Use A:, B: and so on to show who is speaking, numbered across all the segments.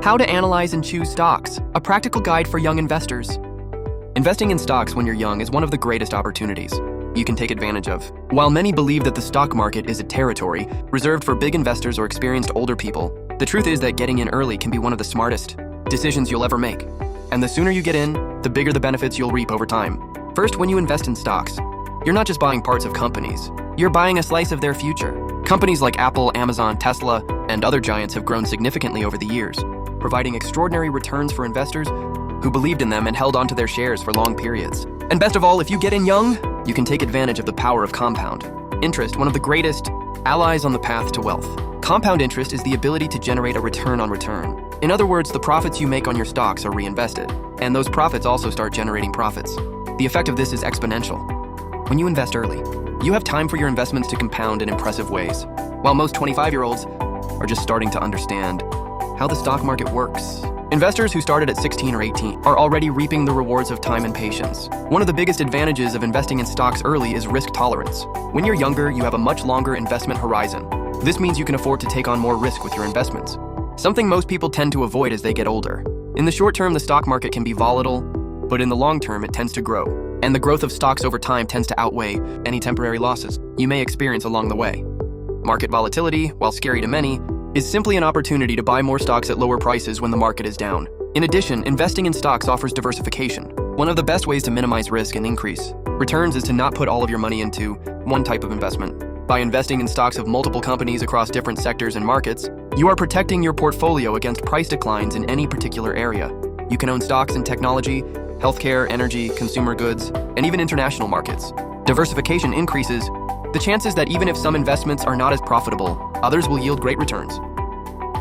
A: How to analyze and choose stocks, a practical guide for young investors. Investing in stocks when you're young is one of the greatest opportunities you can take advantage of. While many believe that the stock market is a territory reserved for big investors or experienced older people, the truth is that getting in early can be one of the smartest decisions you'll ever make. And the sooner you get in, the bigger the benefits you'll reap over time. First, when you invest in stocks, you're not just buying parts of companies, you're buying a slice of their future. Companies like Apple, Amazon, Tesla, and other giants have grown significantly over the years, providing extraordinary returns for investors who believed in them and held onto their shares for long periods. And best of all, if you get in young, you can take advantage of the power of compound interest, one of the greatest allies on the path to wealth. Compound interest is the ability to generate a return on return. In other words, the profits you make on your stocks are reinvested, and those profits also start generating profits. The effect of this is exponential. When you invest early, you have time for your investments to compound in impressive ways, while most 25-year-olds are just starting to understand how the stock market works. Investors who started at 16 or 18 are already reaping the rewards of time and patience. One of the biggest advantages of investing in stocks early is risk tolerance. When you're younger, you have a much longer investment horizon. This means you can afford to take on more risk with your investments, something most people tend to avoid as they get older. In the short term, the stock market can be volatile, but in the long term, it tends to grow. And the growth of stocks over time tends to outweigh any temporary losses you may experience along the way. Market volatility, while scary to many, is simply an opportunity to buy more stocks at lower prices when the market is down. In addition, investing in stocks offers diversification. One of the best ways to minimize risk and increase returns is to not put all of your money into one type of investment. By investing in stocks of multiple companies across different sectors and markets, you are protecting your portfolio against price declines in any particular area. You can own stocks in technology, healthcare, energy, consumer goods, and even international markets. Diversification increases the chances that even if some investments are not as profitable, others will yield great returns.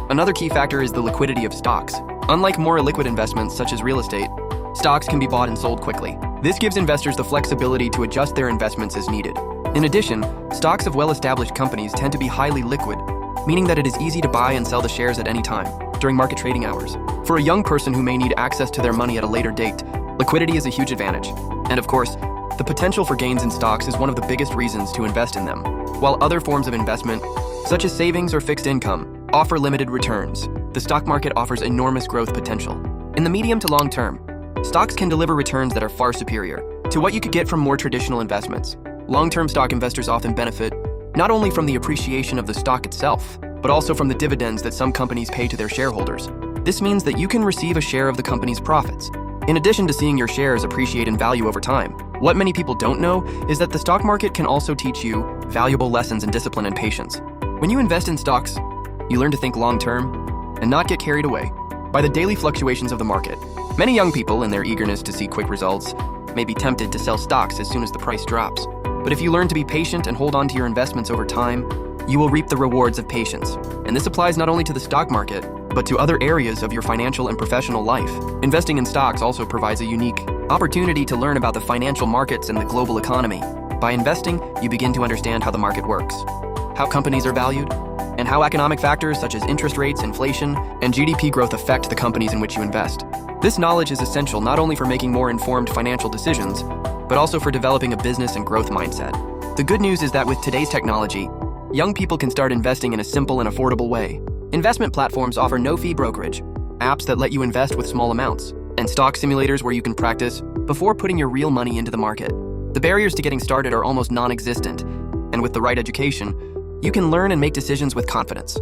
A: Another key factor is the liquidity of stocks. Unlike more illiquid investments such as real estate, stocks can be bought and sold quickly. This gives investors the flexibility to adjust their investments as needed. In addition, stocks of well-established companies tend to be highly liquid, meaning that it is easy to buy and sell the shares at any time during market trading hours. For a young person who may need access to their money at a later date, liquidity is a huge advantage. And of course, the potential for gains in stocks is one of the biggest reasons to invest in them. While other forms of investment, such as savings or fixed income, offer limited returns, the stock market offers enormous growth potential. In the medium to long term, stocks can deliver returns that are far superior to what you could get from more traditional investments. Long-term stock investors often benefit not only from the appreciation of the stock itself, but also from the dividends that some companies pay to their shareholders. This means that you can receive a share of the company's profits, in addition to seeing your shares appreciate in value over time. What many people don't know is that the stock market can also teach you valuable lessons in discipline and patience. When you invest in stocks, you learn to think long-term and not get carried away by the daily fluctuations of the market. Many young people, in their eagerness to see quick results, may be tempted to sell stocks as soon as the price drops. But if you learn to be patient and hold on to your investments over time, you will reap the rewards of patience. And this applies not only to the stock market, but to other areas of your financial and professional life. Investing in stocks also provides a unique opportunity to learn about the financial markets and the global economy. By investing, you begin to understand how the market works, how companies are valued, and how economic factors such as interest rates, inflation, and GDP growth affect the companies in which you invest. This knowledge is essential not only for making more informed financial decisions, but also for developing a business and growth mindset. The good news is that with today's technology, young people can start investing in a simple and affordable way. Investment platforms offer no-fee brokerage, apps that let you invest with small amounts, and stock simulators where you can practice before putting your real money into the market. The barriers to getting started are almost non-existent, and with the right education, you can learn and make decisions with confidence.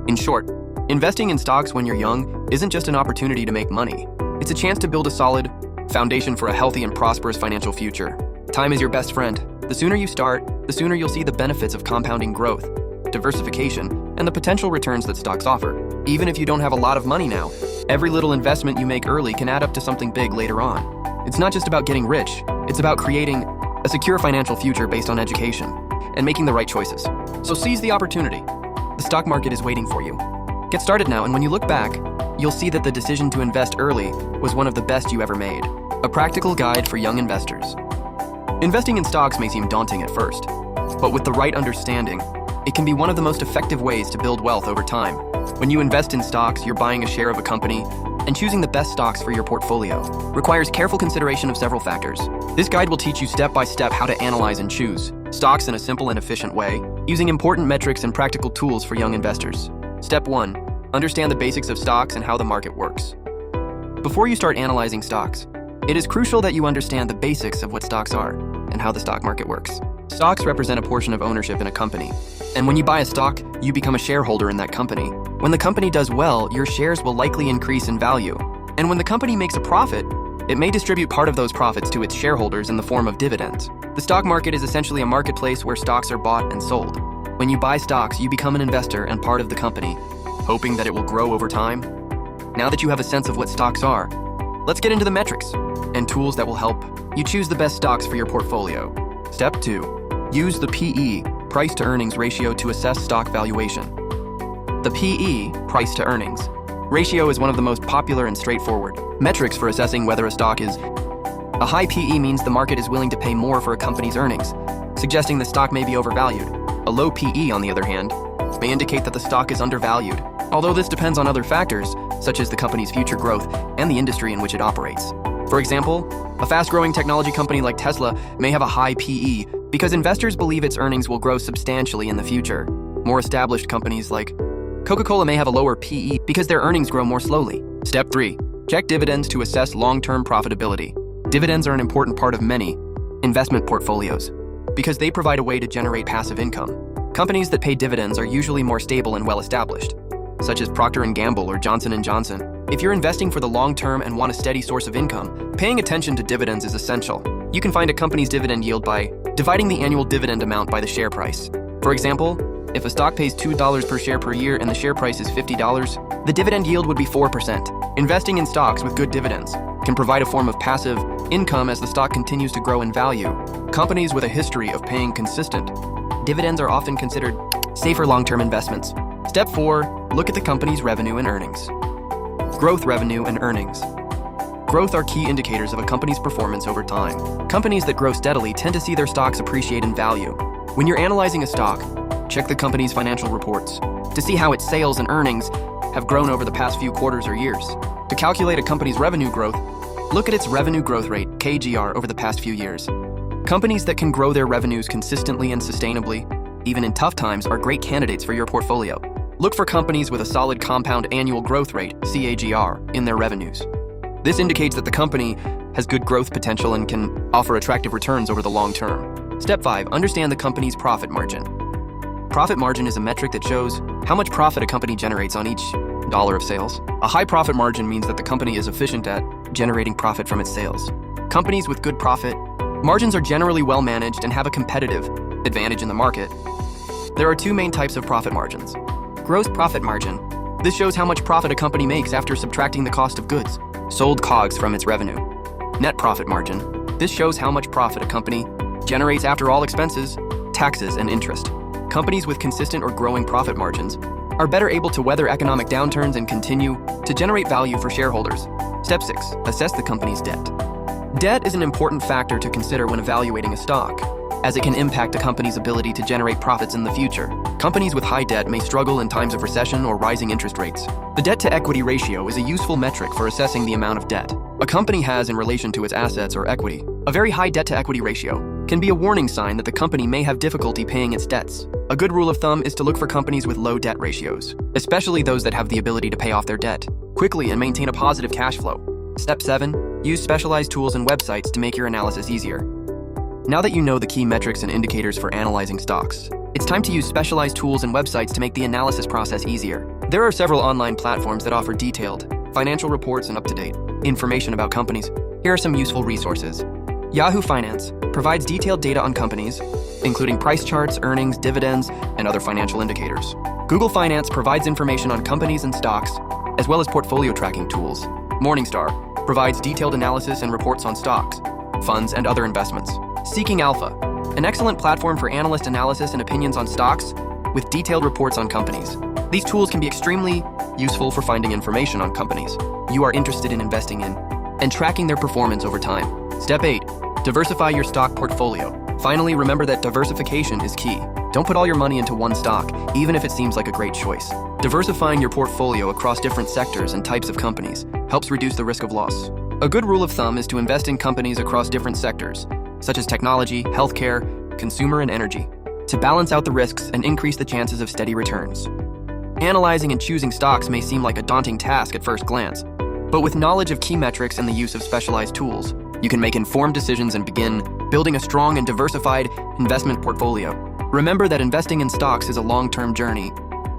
A: In short, investing in stocks when you're young isn't just an opportunity to make money. It's a chance to build a solid foundation for a healthy and prosperous financial future. Time is your best friend. The sooner you start, the sooner you'll see the benefits of compounding growth, diversification, and the potential returns that stocks offer. Even if you don't have a lot of money now, every little investment you make early can add up to something big later on. It's not just about getting rich, it's about creating a secure financial future based on education and making the right choices. So seize the opportunity. The stock market is waiting for you. Get started now, and when you look back, you'll see that the decision to invest early was one of the best you ever made. A practical guide for young investors. Investing in stocks may seem daunting at first, but with the right understanding, it can be one of the most effective ways to build wealth over time. When you invest in stocks, you're buying a share of a company, and choosing the best stocks for your portfolio requires careful consideration of several factors. This guide will teach you step by step how to analyze and choose stocks in a simple and efficient way, using important metrics and practical tools for young investors. Step 1. understand the basics of stocks and how the market works. Before you start analyzing stocks, it is crucial that you understand the basics of what stocks are and how the stock market works. Stocks represent a portion of ownership in a company, and when you buy a stock, you become a shareholder in that company. When the company does well, your shares will likely increase in value, and when the company makes a profit, it may distribute part of those profits to its shareholders in the form of dividends. The stock market is essentially a marketplace where stocks are bought and sold. When you buy stocks, you become an investor and part of the company, hoping that it will grow over time. Now that you have a sense of what stocks are, let's get into the metrics and tools that will help you choose the best stocks for your portfolio. Step 2. Use the PE, price to earnings ratio, to assess stock valuation. The PE, price to earnings ratio, is one of the most popular and straightforward metrics for assessing whether a stock is. A high PE means the market is willing to pay more for a company's earnings, suggesting the stock may be overvalued. A low PE, on the other hand, may indicate that the stock is undervalued, although this depends on other factors, such as the company's future growth and the industry in which it operates. For example, a fast-growing technology company like Tesla may have a high PE because investors believe its earnings will grow substantially in the future. More established companies like Coca-Cola may have a lower PE because their earnings grow more slowly. Step 3. Check dividends to assess long-term profitability. Dividends are an important part of many investment portfolios because they provide a way to generate passive income. Companies that pay dividends are usually more stable and well-established, such as Procter & Gamble or Johnson & Johnson. If you're investing for the long term and want a steady source of income, paying attention to dividends is essential. You can find a company's dividend yield by dividing the annual dividend amount by the share price. For example, if a stock pays $2 per share per year and the share price is $50, the dividend yield would be 4%. Investing in stocks with good dividends can provide a form of passive income as the stock continues to grow in value. Companies with a history of paying consistent dividends are often considered safer long-term investments. Step 4. Look at the company's revenue and earnings. Growth, revenue, and earnings. Growth are key indicators of a company's performance over time. Companies that grow steadily tend to see their stocks appreciate in value. When you're analyzing a stock, check the company's financial reports to see how its sales and earnings have grown over the past few quarters or years. To calculate a company's revenue growth, look at its revenue growth rate, KGR, over the past few years. Companies that can grow their revenues consistently and sustainably, even in tough times, are great candidates for your portfolio. Look for companies with a solid compound annual growth rate, CAGR, in their revenues. This indicates that the company has good growth potential and can offer attractive returns over the long term. Step 5. Understand the company's profit margin. Profit margin is a metric that shows how much profit a company generates on each dollar of sales. A high profit margin means that the company is efficient at generating profit from its sales. Companies with good profit margins are generally well managed and have a competitive advantage in the market. There are two main types of profit margins. Gross profit margin. This shows how much profit a company makes after subtracting the cost of goods sold, COGS, from its revenue. Net profit margin. This shows how much profit a company generates after all expenses, taxes, and interest. Companies with consistent or growing profit margins are better able to weather economic downturns and continue to generate value for shareholders. Step 6. Assess the company's debt. Debt is an important factor to consider when evaluating a stock, as it can impact a company's ability to generate profits in the future. Companies with high debt may struggle in times of recession or rising interest rates. The debt-to-equity ratio is a useful metric for assessing the amount of debt a company has in relation to its assets or equity. A very high debt-to-equity ratio can be a warning sign that the company may have difficulty paying its debts. A good rule of thumb is to look for companies with low debt ratios, especially those that have the ability to pay off their debt quickly and maintain a positive cash flow. Step 7. Use specialized tools and websites to make your analysis easier. Now that you know the key metrics and indicators for analyzing stocks, it's time to use specialized tools and websites to make the analysis process easier. There are several online platforms that offer detailed financial reports and up-to-date information about companies. Here are some useful resources. Yahoo Finance provides detailed data on companies, including price charts, earnings, dividends, and other financial indicators. Google Finance provides information on companies and stocks, as well as portfolio tracking tools. Morningstar provides detailed analysis and reports on stocks, funds, and other investments. Seeking Alpha, an excellent platform for analyst analysis and opinions on stocks with detailed reports on companies. These tools can be extremely useful for finding information on companies you are interested in investing in and tracking their performance over time. Step 8. Diversify your stock portfolio. Finally, remember that diversification is key. Don't put all your money into one stock, even if it seems like a great choice. Diversifying your portfolio across different sectors and types of companies helps reduce the risk of loss. A good rule of thumb is to invest in companies across different sectors, such as technology, healthcare, consumer, and energy, to balance out the risks and increase the chances of steady returns. Analyzing and choosing stocks may seem like a daunting task at first glance, but with knowledge of key metrics and the use of specialized tools, you can make informed decisions and begin building a strong and diversified investment portfolio. Remember that investing in stocks is a long-term journey,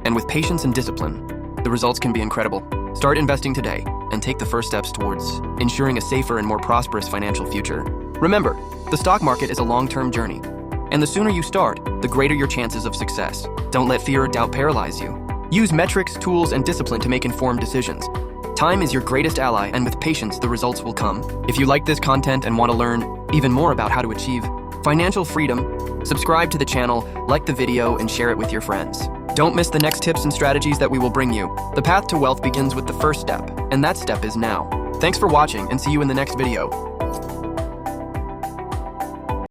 A: and with patience and discipline, the results can be incredible. Start investing today and take the first steps towards ensuring a safer and more prosperous financial future. Remember, the stock market is a long-term journey, and the sooner you start, the greater your chances of success. Don't let fear or doubt paralyze you. Use metrics, tools, and discipline to make informed decisions. Time is your greatest ally, and with patience, the results will come. If you like this content and want to learn even more about how to achieve financial freedom, subscribe to the channel, like the video, and share it with your friends. Don't miss the next tips and strategies that we will bring you. The path to wealth begins with the first step, and that step is now. Thanks for watching, and see you in the next video.